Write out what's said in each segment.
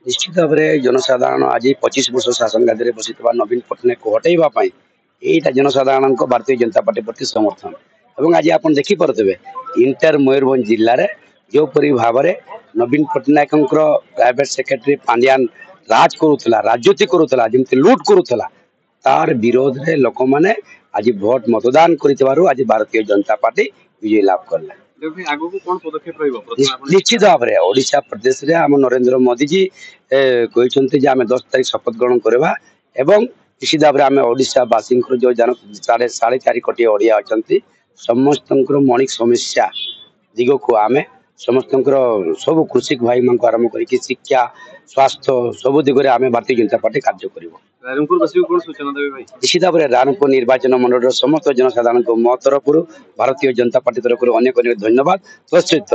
निश्चित भाव में जनसाधारण आज 25 वर्ष शासन गादी बसी नवीन पट्टनायक को हटेवा यहीटा जनसाधारण भारतीय जनता पार्टी प्रति समर्थन और आज आप देखिपे इंटर मयूरभंज जिले में जोपरी भाव में नवीन पट्टनायक प्राइवेट सेक्रेटरी पांड्यान राज करूला राजनीति करूला जमी लुट करूला तार विरोध में लोक मैंने आज भोट मतदान कर आज भारतीय जनता पार्टी विजय लाभ करला। निश्चित भाव में ओडिशा प्रदेश में आम नरेंद्र मोदी जी कहते आम 10 तारीख शपथ ग्रहण करवा एवं निश्चित भाव में आम ओडिशावासी जो 4.5 कोटी ओडिया अच्छा समस्त मौलिक समस्या दिग को आम समस्त सब कृषि भाई मान आरंभ कर शिक्षा स्वास्थ्य सब दिगरे आम भारतीय जनता पार्टी कार्य कर। निश्चित भाव में रायरंगपुर निर्वाचन मंडल समस्त जनसाधारण मो तरफ भारतीय जनता पार्टी तरफ अनेक अनेक धन्यवाद तत्सहित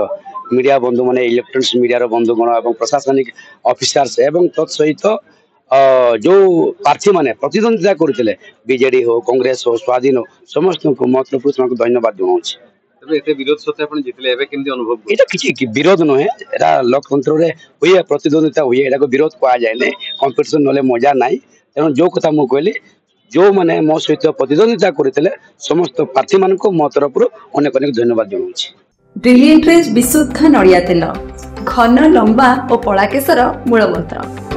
मीडिया बंधु मैंने इलेक्ट्रोनिक्स मीडिया बंधुगण और प्रशासनिक ऑफिसर्स एवं तत्सहित जो प्रार्थी मैंने प्रतिद्वंदिता करते बीजेडी हो कांग्रेस हो स्वाधीन हो समस्त मो तरफ धन्यवाद जनाऊँ। विरोध नुहे लोकतंत्र हुए प्रतिद्वंदिता हुए विरोध कह जाए कंपिटिशन ना मजा ना तेणु जो कथा मुझे कहली जो मैंने मो सहित प्रतिद्वंदिता करते समस्त प्रार्थी मान मो तरफ अनेक अनेक धन्यवाद जनाऊँ। ब्रिलियंट विशुद्ध नड़िया तेल घन लंबा और पड़ा केशर मूलमंत्र।